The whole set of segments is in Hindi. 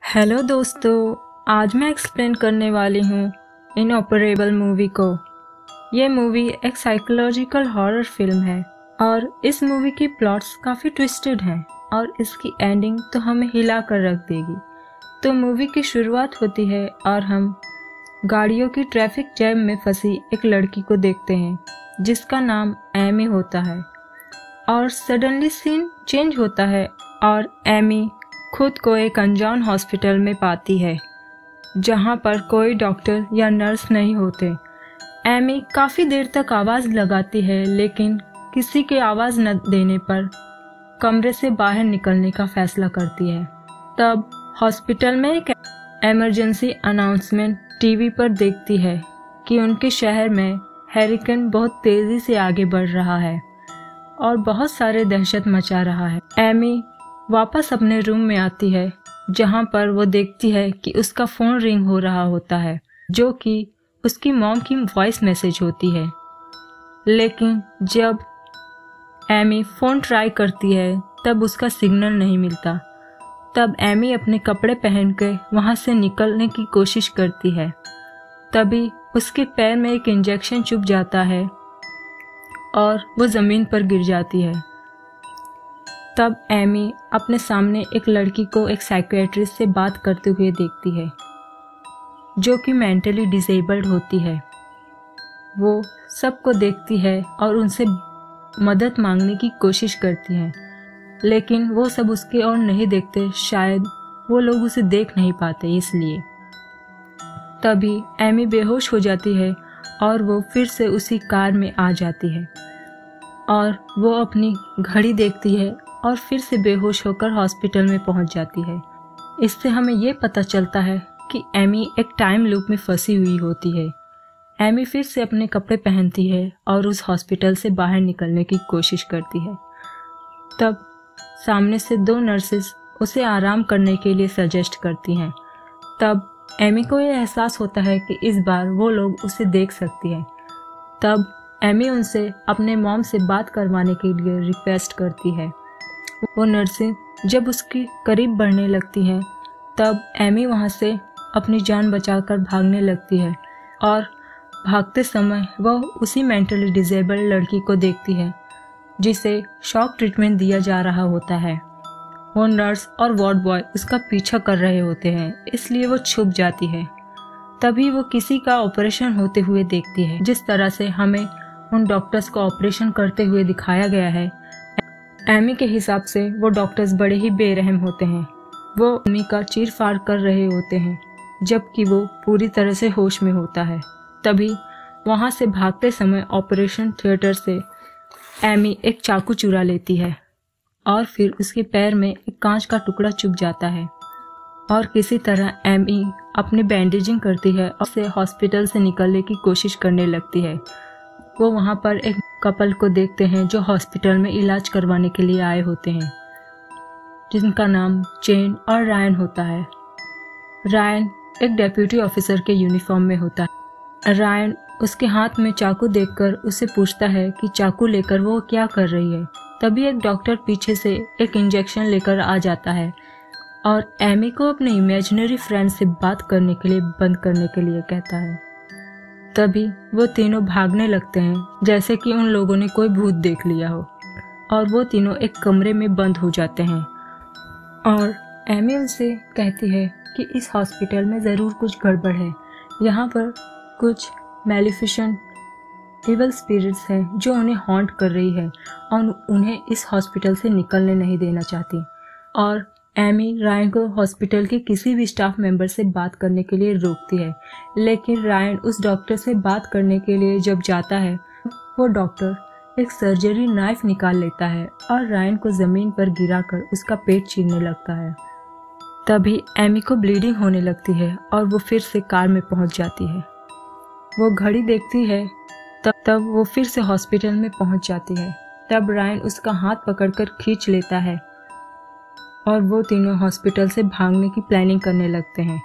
हेलो दोस्तों, आज मैं एक्सप्लेन करने वाली हूँ इनऑपरेबल मूवी को। ये मूवी एक साइकोलॉजिकल हॉरर फिल्म है और इस मूवी की प्लॉट्स काफ़ी ट्विस्टेड हैं और इसकी एंडिंग तो हमें हिला कर रख देगी। तो मूवी की शुरुआत होती है और हम गाड़ियों की ट्रैफिक जैम में फंसी एक लड़की को देखते हैं जिसका नाम एमी होता है। और सडनली सीन चेंज होता है और एमी खुद को एक अनजान हॉस्पिटल में पाती है जहां पर कोई डॉक्टर या नर्स नहीं होते। एमी काफ़ी देर तक आवाज़ लगाती है लेकिन किसी के आवाज़ न देने पर कमरे से बाहर निकलने का फैसला करती है। तब हॉस्पिटल में एक इमरजेंसी अनाउंसमेंट टीवी पर देखती है कि उनके शहर में हैरिकेन बहुत तेज़ी से आगे बढ़ रहा है और बहुत सारे दहशत मचा रहा है। एमी वापस अपने रूम में आती है जहां पर वो देखती है कि उसका फ़ोन रिंग हो रहा होता है जो कि उसकी मॉम की वॉइस मैसेज होती है। लेकिन जब एमी फ़ोन ट्राई करती है तब उसका सिग्नल नहीं मिलता। तब एमी अपने कपड़े पहन के वहाँ से निकलने की कोशिश करती है। तभी उसके पैर में एक इंजेक्शन चुभ जाता है और वो ज़मीन पर गिर जाती है। तब एमी अपने सामने एक लड़की को एक साइकियाट्रिस्ट से बात करते हुए देखती है जो कि मेंटली डिसेबल्ड होती है। वो सबको देखती है और उनसे मदद मांगने की कोशिश करती है लेकिन वो सब उसकी ओर नहीं देखते, शायद वो लोग उसे देख नहीं पाते इसलिए। तभी एमी बेहोश हो जाती है और वो फिर से उसी कार में आ जाती है और वो अपनी घड़ी देखती है और फिर से बेहोश होकर हॉस्पिटल में पहुंच जाती है। इससे हमें ये पता चलता है कि एमी एक टाइम लूप में फंसी हुई होती है। एमी फिर से अपने कपड़े पहनती है और उस हॉस्पिटल से बाहर निकलने की कोशिश करती है। तब सामने से दो नर्सेस उसे आराम करने के लिए सजेस्ट करती हैं। तब एमी को ये एहसास होता है कि इस बार वो लोग उसे देख सकती है। तब एमी उनसे अपने मॉम से बात करवाने के लिए रिक्वेस्ट करती है। वो नर्सें जब उसके करीब बढ़ने लगती हैं तब एमी वहाँ से अपनी जान बचाकर भागने लगती है और भागते समय वह उसी मेंटली डिसेबल्ड लड़की को देखती है जिसे शॉक ट्रीटमेंट दिया जा रहा होता है। वो नर्स और वार्ड बॉय उसका पीछा कर रहे होते हैं इसलिए वो छुप जाती है। तभी वो किसी का ऑपरेशन होते हुए देखती है। जिस तरह से हमें उन डॉक्टर्स को ऑपरेशन करते हुए दिखाया गया है, एमी के हिसाब से वो डॉक्टर्स बड़े ही बेरहम होते हैं। वो एमी का चीर फाड़ कर रहे होते हैं जबकि वो पूरी तरह से होश में होता है। तभी वहाँ से भागते समय ऑपरेशन थिएटर से एमी एक चाकू चुरा लेती है और फिर उसके पैर में एक कांच का टुकड़ा चुभ जाता है और किसी तरह एमी अपनी बैंडेजिंग करती है और उसे हॉस्पिटल से निकलने की कोशिश करने लगती है। वो वहाँ पर एक कपल को देखते हैं जो हॉस्पिटल में इलाज करवाने के लिए आए होते हैं जिनका नाम जेन और रायन होता है। रायन एक डेप्यूटी ऑफिसर के यूनिफॉर्म में होता है। रायन उसके हाथ में चाकू देखकर उसे पूछता है कि चाकू लेकर वो क्या कर रही है। तभी एक डॉक्टर पीछे से एक इंजेक्शन लेकर आ जाता है और एमी को अपने इमेजिनरी फ्रेंड से बात करने के लिए बंद करने के लिए कहता है। तभी वो तीनों भागने लगते हैं जैसे कि उन लोगों ने कोई भूत देख लिया हो और वो तीनों एक कमरे में बंद हो जाते हैं। और एमी उनसे कहती है कि इस हॉस्पिटल में ज़रूर कुछ गड़बड़ है। यहाँ पर कुछ मैलिफिसेंट इवल स्पिरिट्स हैं जो उन्हें हॉन्ट कर रही है और उन्हें इस हॉस्पिटल से निकलने नहीं देना चाहती। और एमी रायन को हॉस्पिटल के किसी भी स्टाफ मेंबर से बात करने के लिए रोकती है लेकिन रायन उस डॉक्टर से बात करने के लिए जब जाता है वो डॉक्टर एक सर्जरी नाइफ निकाल लेता है और रायन को ज़मीन पर गिराकर उसका पेट चीरने लगता है। तभी एमी को ब्लीडिंग होने लगती है और वो फिर से कार में पहुंच जाती है। वो घड़ी देखती है तब वो फिर से हॉस्पिटल में पहुंच जाती है। तब रायन उसका हाथ पकड़कर खींच लेता है और वो तीनों हॉस्पिटल से भागने की प्लानिंग करने लगते हैं।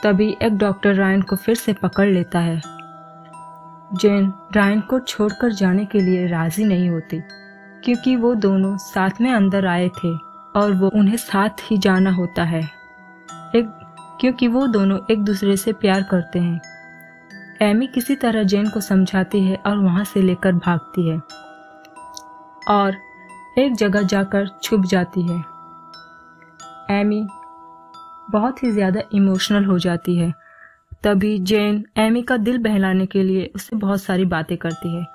तभी एक डॉक्टर रायन को फिर से पकड़ लेता है। जेन रायन को छोड़कर जाने के लिए राजी नहीं होती क्योंकि वो दोनों साथ में अंदर आए थे और वो उन्हें साथ ही जाना होता है। क्योंकि वो दोनों एक दूसरे से प्यार करते हैं। एमी किसी तरह जेन को समझाती है और वहाँ से लेकर भागती है और एक जगह जाकर छुप जाती है। एमी बहुत ही ज़्यादा इमोशनल हो जाती है। तभी जेन एमी का दिल बहलाने के लिए उससे बहुत सारी बातें करती है।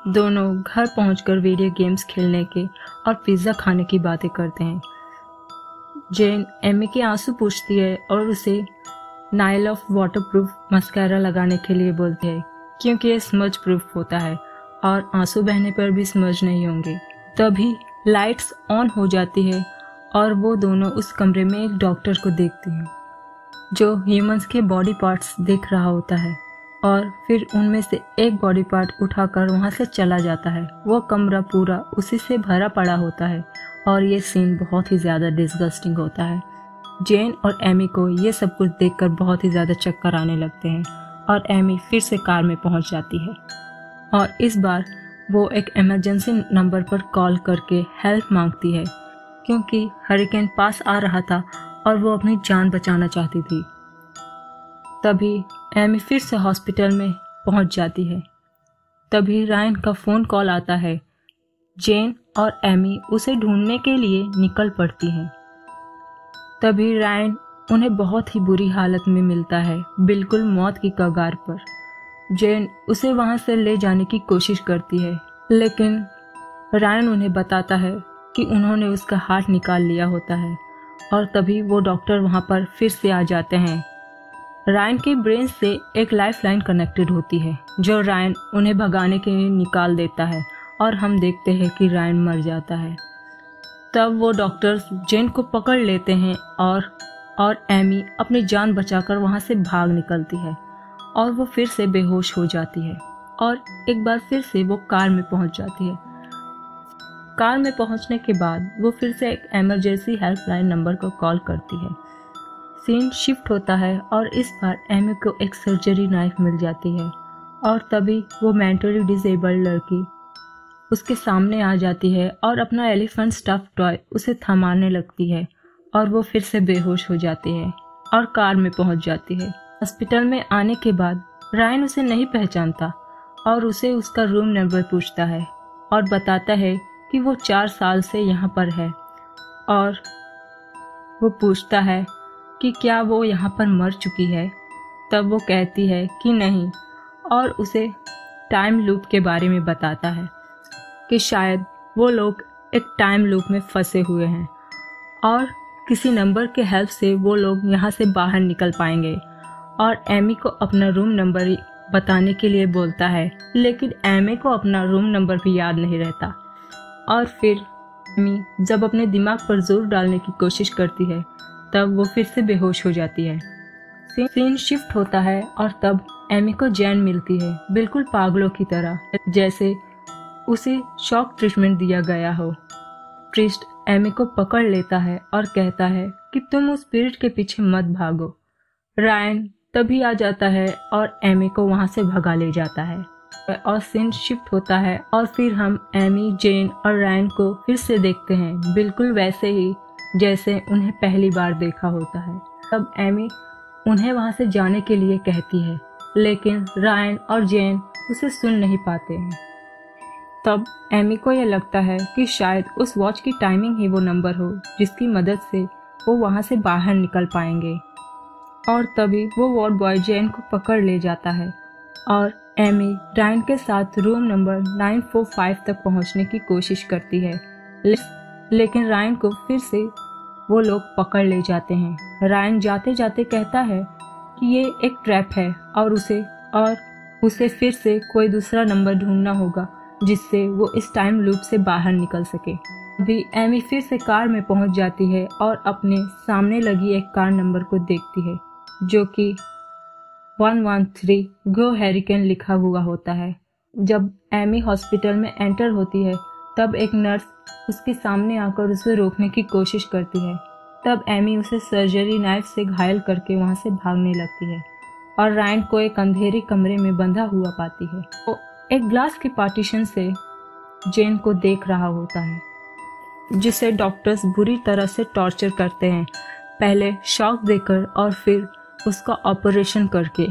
दोनों घर पहुंचकर वीडियो गेम्स खेलने के और पिज़्ज़ा खाने की बातें करते हैं। जेन एमी के आंसू पूछती है और उसे नाइल ऑफ वाटरप्रूफ मस्कारा लगाने के लिए बोलती है, क्योंकि ये स्मज प्रूफ होता है और आंसू बहने पर भी स्मज नहीं होंगे। तभी लाइट्स ऑन हो जाती है और वो दोनों उस कमरे में एक डॉक्टर को देखती हैं जो ह्यूमंस के बॉडी पार्ट्स देख रहा होता है और फिर उनमें से एक बॉडी पार्ट उठाकर वहाँ से चला जाता है। वो कमरा पूरा उसी से भरा पड़ा होता है और ये सीन बहुत ही ज़्यादा डिस्गस्टिंग होता है। जेन और एमी को ये सब कुछ देखकर बहुत ही ज़्यादा चक्कर आने लगते हैं और एमी फिर से कार में पहुँच जाती है और इस बार वो एक इमरजेंसी नंबर पर कॉल करके हेल्प मांगती है, क्योंकि हरिकेन पास आ रहा था और वो अपनी जान बचाना चाहती थी। तभी एमी फिर से हॉस्पिटल में पहुंच जाती है। तभी रायन का फ़ोन कॉल आता है। जेन और एमी उसे ढूंढने के लिए निकल पड़ती हैं। तभी रायन उन्हें बहुत ही बुरी हालत में मिलता है, बिल्कुल मौत की कगार पर। जेन उसे वहां से ले जाने की कोशिश करती है, लेकिन रायन उन्हें बताता है कि उन्होंने उसका हार्ट निकाल लिया होता है और तभी वो डॉक्टर वहां पर फिर से आ जाते हैं। रायन के ब्रेन से एक लाइफलाइन कनेक्टेड होती है जो रायन उन्हें भगाने के लिए निकाल देता है और हम देखते हैं कि रायन मर जाता है। तब वो डॉक्टर्स जेन को पकड़ लेते हैं और एमी अपनी जान बचाकर वहां से भाग निकलती है और वो फिर से बेहोश हो जाती है और एक बार फिर से वो कार में पहुंच जाती है। कार में पहुंचने के बाद वो फिर से एक इमरजेंसी हेल्पलाइन नंबर को कॉल करती है। सीन शिफ्ट होता है और इस बार एमी को एक सर्जरी नाइफ मिल जाती है और तभी वो मेंटली डिसेबल्ड लड़की उसके सामने आ जाती है और अपना एलिफेंट स्टफ टॉय उसे थमाने लगती है और वो फिर से बेहोश हो जाती है और कार में पहुंच जाती है। हॉस्पिटल में आने के बाद रायन उसे नहीं पहचानता और उसे उसका रूम नंबर पूछता है और बताता है कि वो 4 साल से यहाँ पर है और वो पूछता है कि क्या वो यहाँ पर मर चुकी है। तब वो कहती है कि नहीं और उसे टाइम लूप के बारे में बताता है कि शायद वो लोग एक टाइम लूप में फंसे हुए हैं और किसी नंबर के हेल्प से वो लोग यहाँ से बाहर निकल पाएंगे और एमी को अपना रूम नंबर बताने के लिए बोलता है, लेकिन एमी को अपना रूम नंबर भी याद नहीं रहता और फिर एमी जब अपने दिमाग पर जोर डालने की कोशिश करती है तब वो फिर से बेहोश हो जाती है। सीन शिफ्ट होता है और तब एमी को जैन मिलती है, बिल्कुल पागलों की तरह, जैसे उसे शॉक ट्रीटमेंट दिया गया हो। प्रीस्ट एमी को पकड़ लेता है और कहता है कि तुम उस स्पिरिट के पीछे मत भागो। रायन तभी आ जाता है और एमी को वहां से भगा ले जाता है और सीन शिफ्ट होता है और फिर हम एमी, जेन और रायन को फिर से देखते हैं, बिल्कुल वैसे ही जैसे उन्हें पहली बार देखा होता है। तब एमी उन्हें वहां से जाने के लिए कहती है, लेकिन रायन और जेन उसे सुन नहीं पाते हैं। तब एमी को यह लगता है कि शायद उस वॉच की टाइमिंग ही वो नंबर हो जिसकी मदद से वो वहां से बाहर निकल पाएंगे और तभी वो वार्ड बॉय जेन को पकड़ ले जाता है और एमी रायन के साथ रूम नंबर 945 तक पहुंचने की कोशिश करती है, लेकिन रायन को फिर से वो लोग पकड़ ले जाते हैं। रायन जाते जाते कहता है कि ये एक ट्रैप है और उसे फिर से कोई दूसरा नंबर ढूंढना होगा जिससे वो इस टाइम लूप से बाहर निकल सके। अभी एमी फिर से कार में पहुंच जाती है और अपने सामने लगी एक कार नंबर को देखती है जो कि 113 गो हैरिकेन लिखा हुआ होता है। जब एमी हॉस्पिटल में एंटर होती है तब एक नर्स उसके सामने आकर उसे रोकने की कोशिश करती है। तब एमी उसे सर्जरी नाइफ से घायल करके वहां से भागने लगती है और रायन को एक अंधेरे कमरे में बंधा हुआ पाती है। वो एक ग्लास के पार्टीशन से जेन को देख रहा होता है जिसे डॉक्टर्स बुरी तरह से टॉर्चर करते हैं, पहले शॉक देकर और फिर उसका ऑपरेशन करके,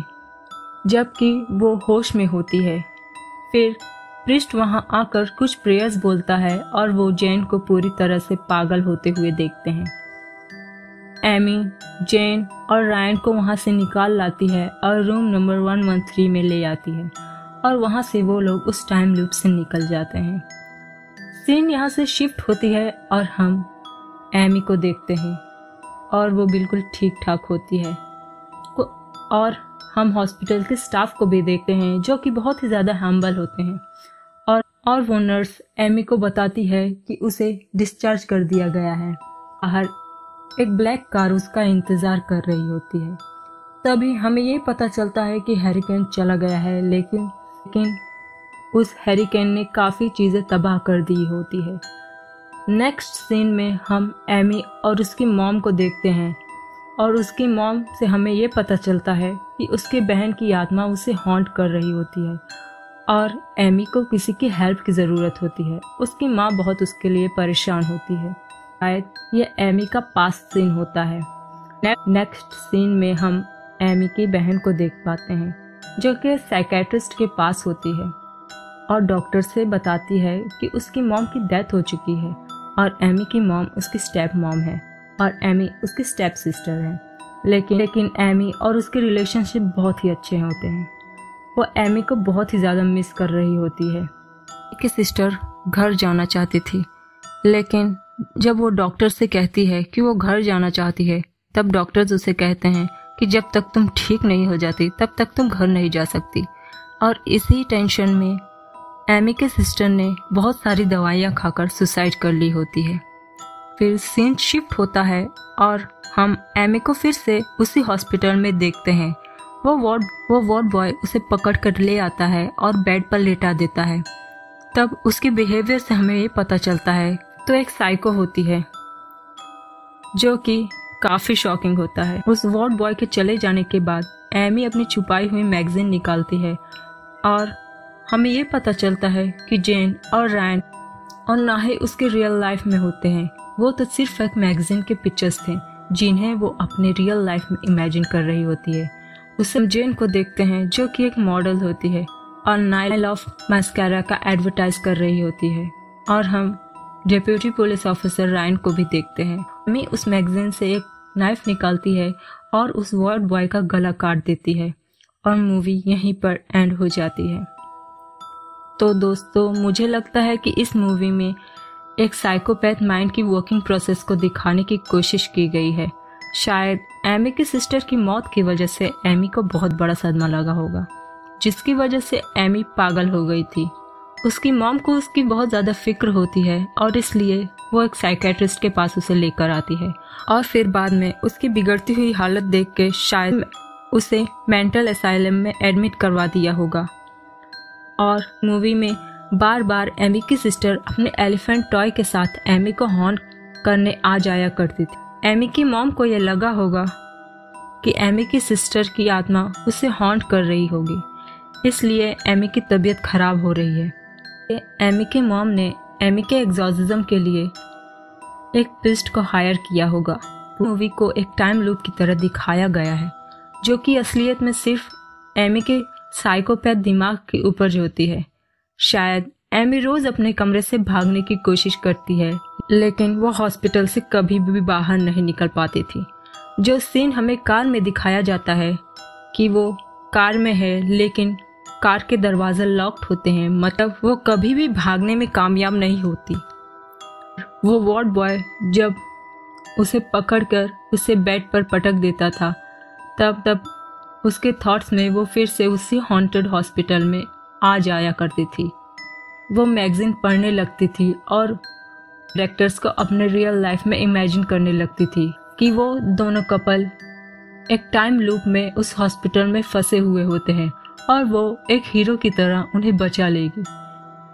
जबकि वो होश में होती है। फिर प्रिस्ट वहाँ आकर कुछ प्रेयर्स बोलता है और वो जेन को पूरी तरह से पागल होते हुए देखते हैं। एमी, जेन और रायन को वहाँ से निकाल लाती है और रूम नंबर 113 में ले आती है और वहाँ से वो लोग उस टाइम लूप से निकल जाते हैं। सीन यहाँ से शिफ्ट होती है और हम एमी को देखते हैं और वो बिल्कुल ठीक ठाक होती है। और हम हॉस्पिटल के स्टाफ को भी देखते हैं जो कि बहुत ही ज़्यादा हम्बल होते हैं। और वो नर्स एमी को बताती है कि उसे डिस्चार्ज कर दिया गया है। बाहर एक ब्लैक कार उसका इंतज़ार कर रही होती है। तभी हमें ये पता चलता है कि हैरिकेन चला गया है, लेकिन उस हैरिकेन ने काफ़ी चीज़ें तबाह कर दी होती है। नेक्स्ट सीन में हम एमी और उसकी मॉम को देखते हैं और उसकी मॉम से हमें ये पता चलता है कि उसकी बहन की आत्मा उसे हॉन्ट कर रही होती है और एमी को किसी की हेल्प की ज़रूरत होती है। उसकी माँ बहुत उसके लिए परेशान होती है। शायद ये एमी का पास्ट सीन होता है। नेक्स्ट सीन में हम एमी की बहन को देख पाते हैं जो कि साइकेट्रिस्ट के पास होती है और डॉक्टर से बताती है कि उसकी मॉम की डेथ हो चुकी है और एमी की मॉम उसकी स्टेप मॉम है और एमी उसकी स्टेप सिस्टर है। लेकिन एमी और उसके रिलेशनशिप बहुत ही अच्छे होते हैं। वो एमी को बहुत ही ज़्यादा मिस कर रही होती है। कि सिस्टर घर जाना चाहती थी, लेकिन जब वो डॉक्टर से कहती है कि वो घर जाना चाहती है, तब डॉक्टर्स उसे कहते हैं कि जब तक तुम ठीक नहीं हो जाती तब तक तुम घर नहीं जा सकती। और इसी टेंशन में एमी के सिस्टर ने बहुत सारी दवाइयाँ खाकर सुसाइड कर ली होती है। फिर सीन शिफ्ट होता है और हम एमी को फिर से उसी हॉस्पिटल में देखते हैं। वो वार्ड बॉय उसे पकड़ कर ले आता है और बेड पर लेटा देता है। तब उसके बिहेवियर से हमें ये पता चलता है तो एक साइको होती है, जो कि काफ़ी शॉकिंग होता है। उस वार्ड बॉय के चले जाने के बाद एमी अपनी छुपाई हुई मैगजीन निकालती है और हमें ये पता चलता है कि जेन और रायन और ना ही उसके रियल लाइफ में होते हैं। वो तो सिर्फ एक मैगजीन के पिक्चर्स थे जिन्हें वो अपने रियल लाइफ में इमेजिन कर रही होती है। उससे जेन को देखते हैं जो कि एक मॉडल होती है और नाइल ऑफ मास्कारा का एडवर्टाइज कर रही होती है। और हम डेप्यूटी पुलिस ऑफिसर रायन को भी देखते हैं। एमी उस मैगजीन से एक नाइफ निकालती है और उस वार्ड बॉय का गला काट देती है और मूवी यहीं पर एंड हो जाती है। तो दोस्तों, मुझे लगता है कि इस मूवी में एक साइकोपैथ माइंड की वर्किंग प्रोसेस को दिखाने की कोशिश की गई है। शायद एमी की सिस्टर की मौत की वजह से एमी को बहुत बड़ा सदमा लगा होगा, जिसकी वजह से एमी पागल हो गई थी। उसकी मॉम को उसकी बहुत ज़्यादा फिक्र होती है और इसलिए वो एक साइकेट्रिस्ट के पास उसे लेकर आती है और फिर बाद में उसकी बिगड़ती हुई हालत देख के शायद उसे मेंटल असाइलम में एडमिट करवा दिया होगा। और मूवी में बार बार एमी की सिस्टर अपने एलिफेंट टॉय के साथ एमी को हॉन्ट करने आ जाया करती थी। एमी की मॉम को यह लगा होगा कि एमी की सिस्टर की आत्मा उसे हॉन्ट कर रही होगी, इसलिए एमी की तबीयत खराब हो रही है। एमी के मॉम ने एमी के एग्जॉर्सिज्म के लिए एक प्रिस्ट को हायर किया होगा। मूवी को एक टाइम लूप की तरह दिखाया गया है, जो कि असलियत में सिर्फ एमी के साइकोपैथ दिमाग की उपज होती है। शायद एमी रोज अपने कमरे से भागने की कोशिश करती है, लेकिन वो हॉस्पिटल से कभी भी बाहर नहीं निकल पाती थी। जो सीन हमें कार में दिखाया जाता है कि वो कार में है, लेकिन कार के दरवाजे लॉक्ड होते हैं, मतलब वो कभी भी भागने में कामयाब नहीं होती। वो वार्ड बॉय जब उसे पकड़कर उसे बेड पर पटक देता था, तब उसके थॉट्स में वो फिर से उसी हॉन्टेड हॉस्पिटल में आ जाया करती थी। वो मैगजीन पढ़ने लगती थी और कैरेक्टर्स को अपने रियल लाइफ में इमेजिन करने लगती थी कि वो दोनों कपल एक टाइम लूप में उस हॉस्पिटल में फंसे हुए होते हैं और वो एक हीरो की तरह उन्हें बचा लेगी।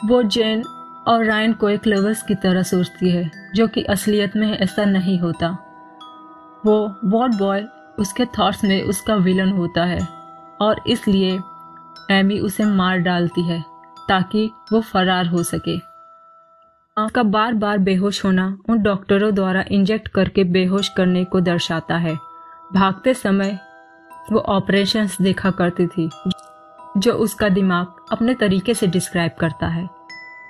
वो जेन और रायन को एक लवर्स की तरह सोचती है, जो कि असलियत में ऐसा नहीं होता। वो वार्ड बॉय उसके थॉट्स में उसका विलन होता है और इसलिए एमी उसे मार डालती है ताकि वो फरार हो सके। उसका बार बार बेहोश होना उन डॉक्टरों द्वारा इंजेक्ट करके बेहोश करने को दर्शाता है। भागते समय वो ऑपरेशंस देखा करती थी जो उसका दिमाग अपने तरीके से डिस्क्राइब करता है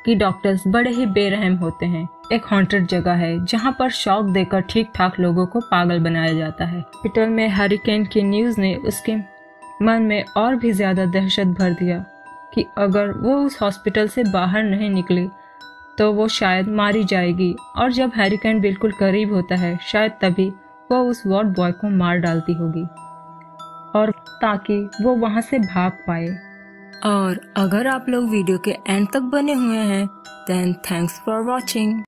कि डॉक्टर्स बड़े ही बेरहम होते हैं। एक हॉन्टेड जगह है जहां पर शॉक देकर ठीक ठाक लोगों को पागल बनाया जाता है। हॉस्पिटल में हरिकेन की न्यूज़ ने उसके मन में और भी ज्यादा दहशत भर दिया कि अगर वो उस हॉस्पिटल से बाहर नहीं निकली तो वो शायद मारी जाएगी, और जब हरिकेन बिल्कुल करीब होता है शायद तभी वो उस वार्ड बॉय को मार डालती होगी, और ताकि वो वहां से भाग पाए। और अगर आप लोग वीडियो के एंड तक बने हुए हैं देन थैंक्स फॉर वॉचिंग।